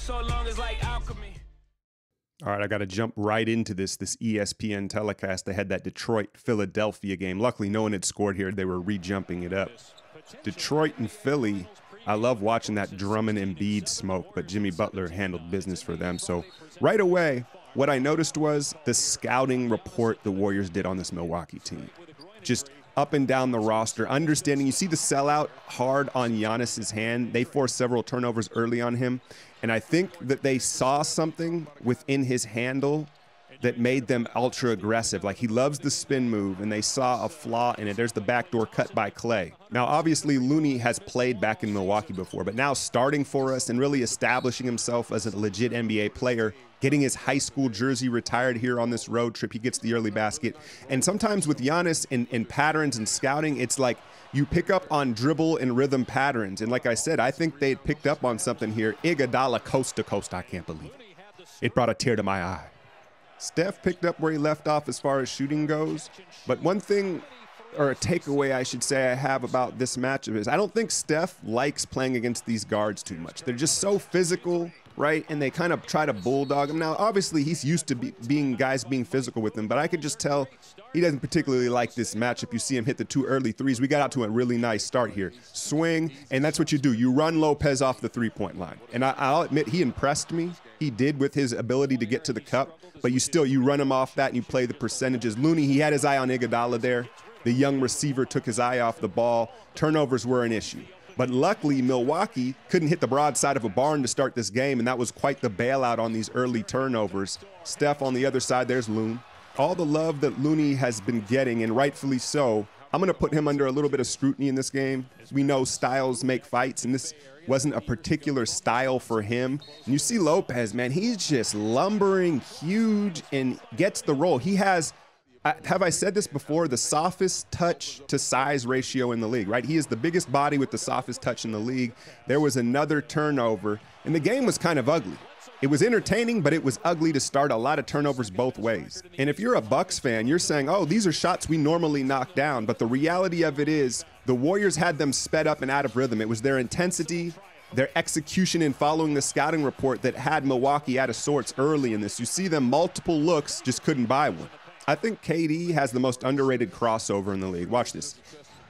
so long is like alchemy. All right, I got to jump right into this ESPN telecast. They had that Detroit-Philadelphia game. Luckily, no one had scored here. They were re-jumping it up. Detroit and Philly, I love watching that Drummond and Embiid smoke, but Jimmy Butler handled business for them. So right away, what I noticed was the scouting report the Warriors did on this Milwaukee team. Just up and down the roster, understanding. You see the sellout hard on Giannis's hand. They forced several turnovers early on him, and I think that they saw something within his handle that made them ultra aggressive. Like, he loves the spin move, and they saw a flaw in it. There's the backdoor cut by Klay. Now, obviously, Looney has played back in Milwaukee before, but now starting for us and really establishing himself as a legit NBA player, getting his high school jersey retired here on this road trip. He gets the early basket. And sometimes with Giannis in patterns and scouting, it's like you pick up on dribble and rhythm patterns. And like I said, I think they picked up on something here. Iguodala coast to coast. I can't believe it. It brought a tear to my eye. Steph picked up where he left off as far as shooting goes. But one thing, or a takeaway I should say I have about this matchup is I don't think Steph likes playing against these guards too much. They're just so physical, right? And they kind of try to bulldog him. Now, obviously, he's used to guys being physical with him, but I could just tell he doesn't particularly like this matchup. You see him hit the 2 early threes. We got out to a really nice start here. Swing, and that's what you do. You run Lopez off the three-point line. And I'll admit, he impressed me. He did with his ability to get to the cup, but you run him off that and you play the percentages. Looney, he had his eye on Iguodala there. The young receiver took his eye off the ball. Turnovers were an issue. But luckily, Milwaukee couldn't hit the broadside of a barn to start this game, and that was quite the bailout on these early turnovers. Steph on the other side, there's Loon. All the love that Looney has been getting, and rightfully so, I'm going to put him under a little bit of scrutiny in this game. We know styles make fights, and this wasn't a particular style for him. And you see Lopez, man, he's just lumbering huge and gets the roll. He has, have I said this before, the softest touch to size ratio in the league, right? He is the biggest body with the softest touch in the league. There was another turnover, and the game was kind of ugly. It was entertaining, but it was ugly to start. A lot of turnovers both ways. And if you're a Bucks fan, you're saying, oh, these are shots we normally knock down. But the reality of it is the Warriors had them sped up and out of rhythm. It was their intensity, their execution in following the scouting report that had Milwaukee out of sorts early in this. You see them multiple looks, just couldn't buy one. I think KD has the most underrated crossover in the league. Watch this.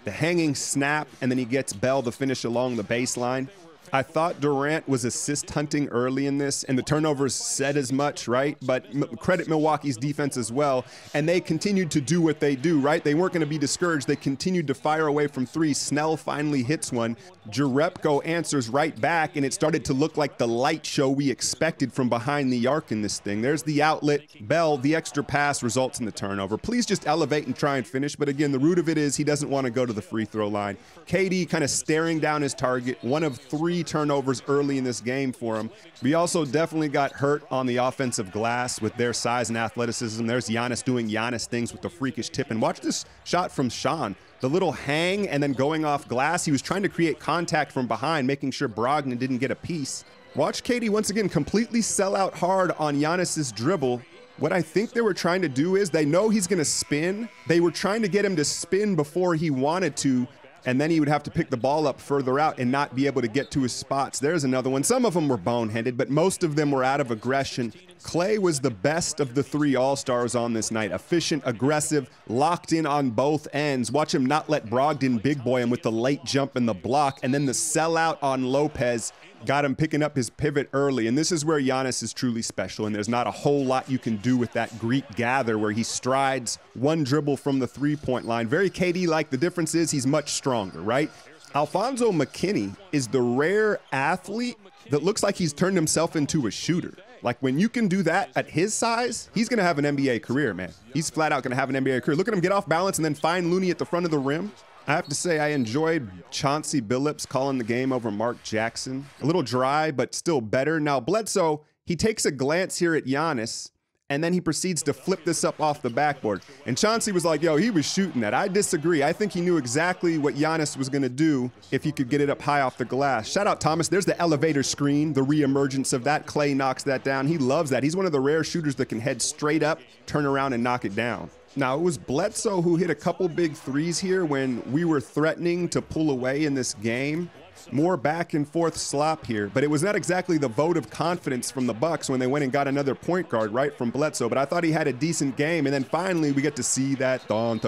The hanging snap, and then he gets Bell to finish along the baseline. I thought Durant was assist hunting early in this, and the turnovers said as much, right? But credit Milwaukee's defense as well, and they continued to do what they do, right? They weren't going to be discouraged. They continued to fire away from three. Snell finally hits one. Jerebko answers right back, and it started to look like the light show we expected from behind the arc in this thing. There's the outlet. Bell, the extra pass results in the turnover. Please just elevate and try and finish, but again, the root of it is he doesn't want to go to the free throw line. KD kind of staring down his target, one of 3 turnovers early in this game for him. We also definitely got hurt on the offensive glass with their size and athleticism. There's Giannis doing Giannis things with the freakish tip. And watch this shot from Sean. The little hang and then going off glass. He was trying to create contact from behind, making sure Brogdon didn't get a piece. Watch KD once again completely sell out hard on Giannis's dribble. What I think they were trying to do is they know he's going to spin. They were trying to get him to spin before he wanted to, and then he would have to pick the ball up further out and not be able to get to his spots. There's another one. Some of them were boneheaded, but most of them were out of aggression. Klay was the best of the 3 All-Stars on this night. Efficient, aggressive, locked in on both ends. Watch him not let Brogdon big boy him with the late jump and the block, and then the sellout on Lopez got him picking up his pivot early. And this is where Giannis is truly special, and there's not a whole lot you can do with that Greek gather where he strides one dribble from the three-point line. Very KD-like. The difference is he's much stronger, right? Alfonso McKinney is the rare athlete that looks like he's turned himself into a shooter. Like, when you can do that at his size, he's going to have an NBA career, man. He's flat out going to have an NBA career. Look at him get off balance and then find Looney at the front of the rim. I have to say, I enjoyed Chauncey Billups calling the game over Mark Jackson. A little dry, but still better. Now, Bledsoe, he takes a glance here at Giannis, and then he proceeds to flip this up off the backboard. And Chauncey was like, yo, he was shooting that. I disagree. I think he knew exactly what Giannis was going to do if he could get it up high off the glass. Shout out Thomas. There's the elevator screen, the reemergence of that. Klay knocks that down. He loves that. He's one of the rare shooters that can head straight up, turn around, and knock it down. Now, it was Bledsoe who hit a couple big threes here when we were threatening to pull away in this game. more back and forth slop here, but it was not exactly the vote of confidence from the Bucks when they went and got another point guard, right, from Bledsoe. But I thought he had a decent game, and then finally we get to see that Thon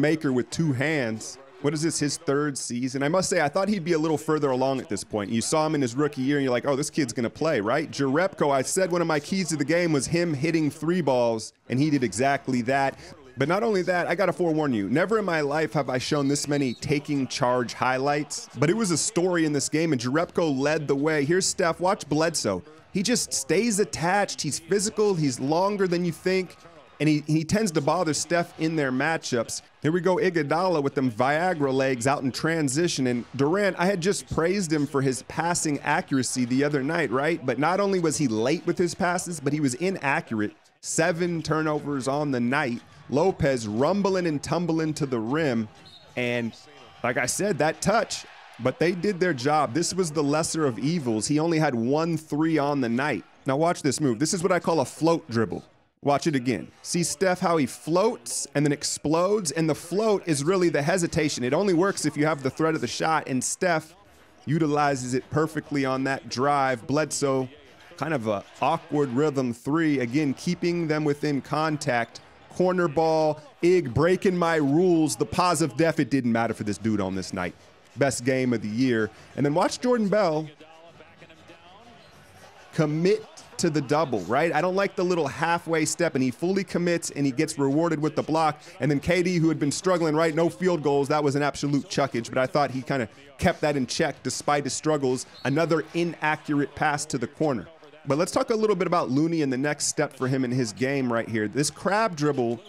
Maker with 2 hands. What is this, his 3rd season? I must say, I thought he'd be a little further along at this point. You saw him in his rookie year, and you're like, oh, this kid's going to play, right? Jerebko, I said one of my keys to the game was him hitting 3 balls, and he did exactly that. But not only that, I got to forewarn you, never in my life have I shown this many taking charge highlights, but it was a story in this game, and Jerebko led the way. Here's Steph. Watch Bledsoe. He just stays attached. He's physical. He's longer than you think. And he tends to bother Steph in their matchups. Here we go, Iguodala with them Viagra legs out in transition. And Durant, I had just praised him for his passing accuracy the other night, right? But not only was he late with his passes, but he was inaccurate. 7 turnovers on the night. Lopez rumbling and tumbling to the rim. And like I said, that touch, but they did their job. This was the lesser of evils. He only had 1 3 on the night. Now watch this move. This is what I call a float dribble. Watch it again. See Steph, how he floats and then explodes, and the float is really the hesitation. It only works if you have the threat of the shot, and Steph utilizes it perfectly on that drive. Bledsoe, kind of a awkward rhythm 3, again, keeping them within contact. Corner ball, Ig breaking my rules. The pause of death, it didn't matter for this dude on this night. Best game of the year. And then watch Jordan Bell commit to the double, right? I don't like the little halfway step, and he fully commits and he gets rewarded with the block. And then KD, who had been struggling, right? No field goals. That was an absolute chuckage, but I thought he kind of kept that in check despite his struggles. Another inaccurate pass to the corner. But let's talk a little bit about Looney and the next step for him in his game right here. This crab dribble,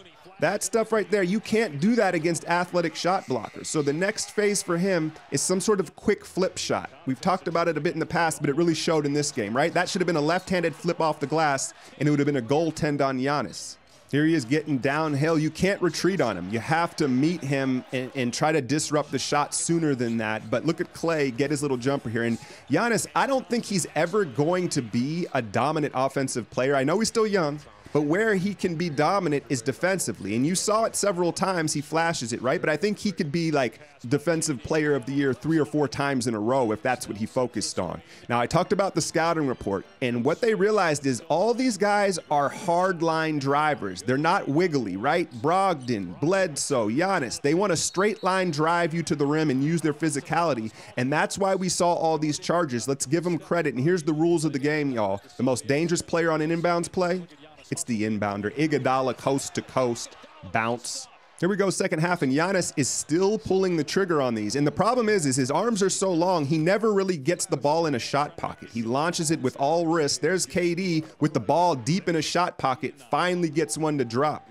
that stuff right there, you can't do that against athletic shot blockers. So the next phase for him is some sort of quick flip shot. We've talked about it a bit in the past, but it really showed in this game, right? That should have been a left-handed flip off the glass, and it would have been a goaltend on Giannis. Here he is getting downhill. You can't retreat on him. You have to meet him and try to disrupt the shot sooner than that. But look at Klay get his little jumper here. And Giannis, I don't think he's ever going to be a dominant offensive player. I know he's still young, but where he can be dominant is defensively. And you saw it several times. He flashes it, right? But I think he could be like defensive player of the year 3 or 4 times in a row if that's what he focused on. Now, I talked about the scouting report, and what they realized is all these guys are hard line drivers. They're not wiggly, right? Brogdon, Bledsoe, Giannis, they want to straight line drive you to the rim and use their physicality. And that's why we saw all these charges. Let's give them credit. And here's the rules of the game, y'all. The most dangerous player on an inbounds play, it's the inbounder. Iguodala coast to coast, bounce. Here we go, second half, and Giannis is still pulling the trigger on these. And the problem is his arms are so long, he never really gets the ball in a shot pocket. He launches it with all wrist. There's KD with the ball deep in a shot pocket, finally gets one to drop.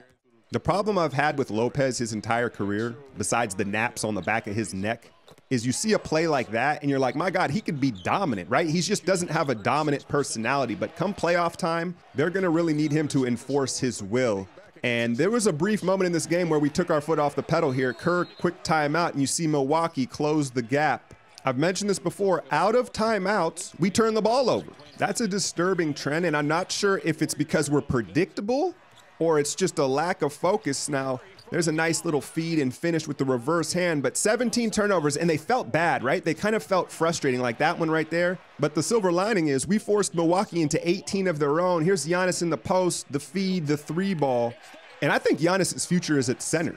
The problem I've had with Lopez his entire career, besides the naps on the back of his neck, is you see a play like that and you're like, my God, he could be dominant, right? He just doesn't have a dominant personality, but come playoff time, they're gonna really need him to enforce his will. And there was a brief moment in this game where we took our foot off the pedal here. Kerr, quick timeout, and you see Milwaukee close the gap. I've mentioned this before, out of timeouts, we turn the ball over. That's a disturbing trend, and I'm not sure if it's because we're predictable or it's just a lack of focus. Now, there's a nice little feed and finish with the reverse hand, but 17 turnovers, and they felt bad, right? They kind of felt frustrating, like that one right there. But the silver lining is we forced Milwaukee into 18 of their own. Here's Giannis in the post, the feed, the 3-ball. And I think Giannis's future is at center.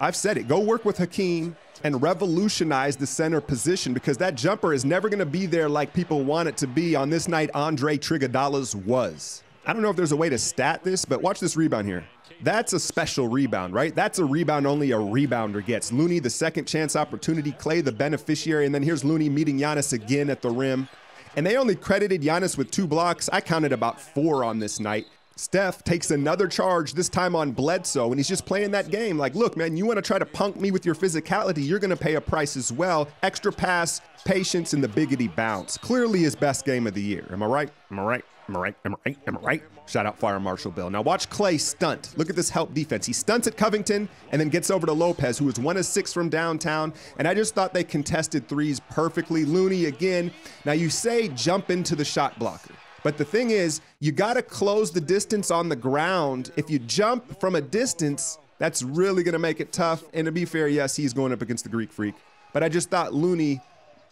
I've said it. Go work with Hakeem and revolutionize the center position, because that jumper is never going to be there like people want it to be. On this night, Andre Iguodala's was. I don't know if there's a way to stat this, but watch this rebound here. That's a special rebound, right? That's a rebound only a rebounder gets. Looney, the second chance opportunity. Klay, the beneficiary. And then here's Looney meeting Giannis again at the rim. And they only credited Giannis with 2 blocks. I counted about 4 on this night. Steph takes another charge, this time on Bledsoe, and he's just playing that game. Like, look, man, you want to try to punk me with your physicality, you're going to pay a price as well. Extra pass, patience, and the biggity bounce. Clearly his best game of the year. Am I right? Am I right? Am I right? Am I right? Am I right? Shout out Fire Marshal Bill. Now watch Klay stunt. Look at this help defense. He stunts at Covington and then gets over to Lopez, who is 1 of 6 from downtown. And I just thought they contested threes perfectly. Looney again. Now you say jump into the shot blocker, but the thing is, you got to close the distance on the ground. If you jump from a distance, that's really going to make it tough. And to be fair, yes, he's going up against the Greek Freak. but I just thought Looney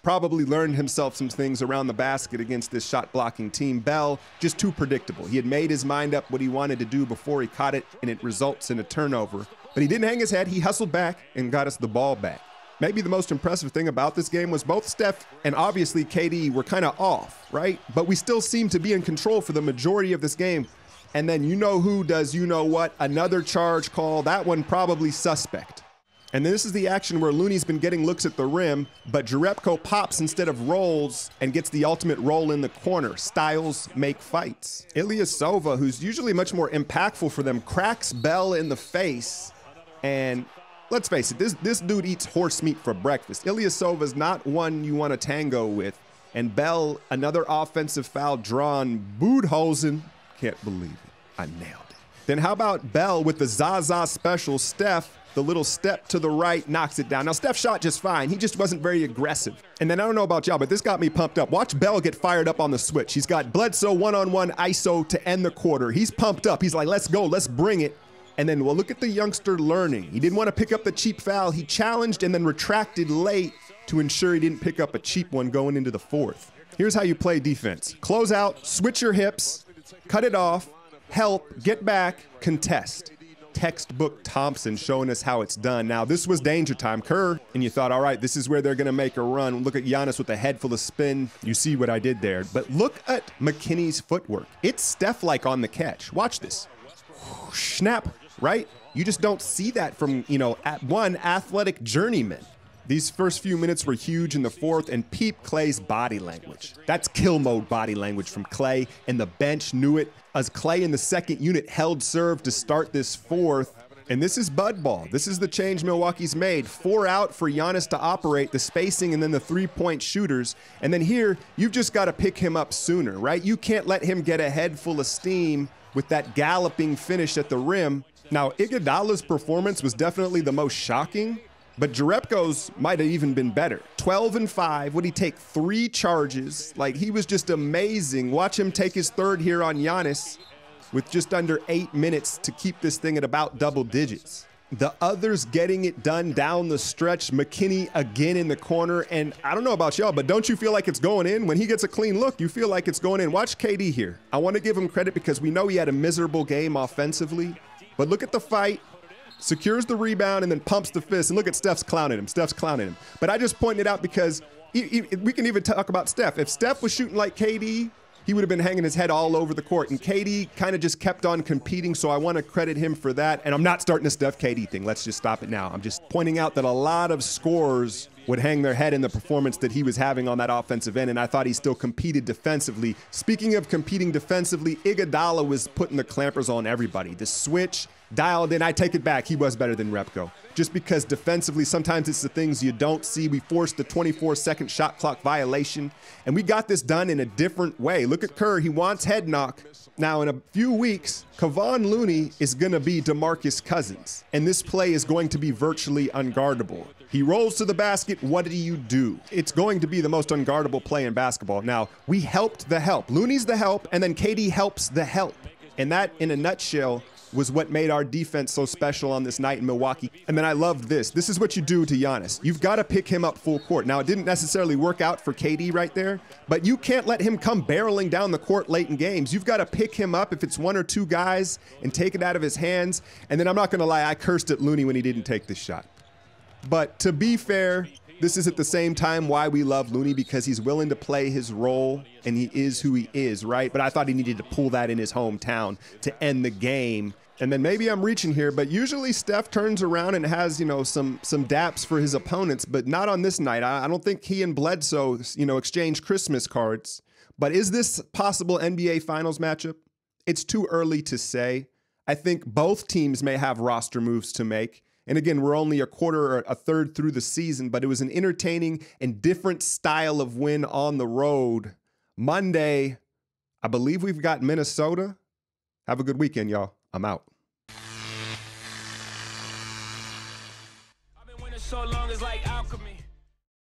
probably learned himself some things around the basket against this shot blocking team. Bell, just too predictable. He had made his mind up what he wanted to do before he caught it, and it results in a turnover. But he didn't hang his head. He hustled back and got us the ball back. Maybe the most impressive thing about this game was both Steph and obviously KD were kind of off, right? But we still seemed to be in control for the majority of this game. And then you know who does you know what? Another charge call. That one probably suspect. And this is the action where Looney's been getting looks at the rim, but Jerebko pops instead of rolls and gets the ultimate roll in the corner. Styles make fights. Ilyasova, who's usually much more impactful for them, cracks Bell in the face. And let's face it, this dude eats horse meat for breakfast. Ilyasova is not one you want to tango with. And Bell, another offensive foul drawn. Boothosen. Can't believe it. I nailed it. Then how about Bell with the Zaza special? Steph, the little step to the right, knocks it down. Now, Steph shot just fine. He just wasn't very aggressive. And then I don't know about y'all, but this got me pumped up. Watch Bell get fired up on the switch. He's got Bledsoe one-on-one ISO to end the quarter. He's pumped up. He's like, let's go. Let's bring it. And then, well, look at the youngster learning. He didn't want to pick up the cheap foul. He challenged and then retracted late to ensure he didn't pick up a cheap one going into the fourth. Here's how you play defense. Close out, switch your hips, cut it off, help, get back, contest. Textbook Thompson showing us how it's done. Now, this was danger time. Kerr, and you thought, all right, this is where they're going to make a run. Look at Giannis with a head full of spin. You see what I did there. But look at McKinney's footwork. It's Steph-like on the catch. Watch this. Snap, right? You just don't see that from, one athletic journeyman. These first few minutes were huge in the fourth, and peep Klay's body language. That's kill mode body language from Klay, and the bench knew it as Klay in the second unit held serve to start this fourth. And this is Bud ball. This is the change Milwaukee's made. 4 out for Giannis to operate, the spacing and then the three-point shooters. And then here, you've just got to pick him up sooner, right? You can't let him get a head full of steam with that galloping finish at the rim. Now, Iguodala's performance was definitely the most shocking, but Jerebko's might have even been better. 12 and 5. Would he take 3 charges? Like, he was just amazing. Watch him take his third here on Giannis with just under 8 minutes to keep this thing at about double digits. The others getting it done down the stretch. McKinney again in the corner. And I don't know about y'all, but don't you feel like it's going in? When he gets a clean look, you feel like it's going in. Watch KD here. I want to give him credit because we know he had a miserable game offensively. But look at the fight. Secures the rebound and then pumps the fist. And look at Steph's clowning him. Steph's clowning him. But I just pointed out because we can even talk about Steph. If Steph was shooting like KD, he would have been hanging his head all over the court. And KD kind of just kept on competing, so I want to credit him for that. And I'm not starting a Steph KD thing. Let's just stop it now. I'm just pointing out that a lot of scorers would hang their head in the performance that he was having on that offensive end, and I thought he still competed defensively. Speaking of competing defensively, Iguodala was putting the clampers on everybody. The switch, dialed in. I take it back. He was better than Repko. Just because defensively, sometimes it's the things you don't see. We forced the 24-second shot clock violation, and we got this done in a different way. Look at Kerr. He wants head knock. Now, in a few weeks, Kevon Looney is going to be DeMarcus Cousins, and this play is going to be virtually unguardable. He rolls to the basket. What do you do? It's going to be the most unguardable play in basketball. Now, we helped the help. Looney's the help, and then KD helps the help. And that, in a nutshell, was what made our defense so special on this night in Milwaukee. And then I loved this. This is what you do to Giannis. You've got to pick him up full court. Now, it didn't necessarily work out for KD right there, but you can't let him come barreling down the court late in games. You've got to pick him up if it's 1 or 2 guys and take it out of his hands. And then I'm not going to lie, I cursed at Looney when he didn't take this shot. But to be fair, this is at the same time why we love Looney, because he's willing to play his role and he is who he is, right? But I thought he needed to pull that in his hometown to end the game. And then maybe I'm reaching here, but usually Steph turns around and has, some daps for his opponents, but not on this night. I don't think he and Bledsoe, exchange Christmas cards. But is this possible NBA Finals matchup? It's too early to say. I think both teams may have roster moves to make. And again, we're only a quarter or a third through the season, but it was an entertaining and different style of win on the road. Monday, I believe we've got Minnesota. Have a good weekend, y'all. I'm out.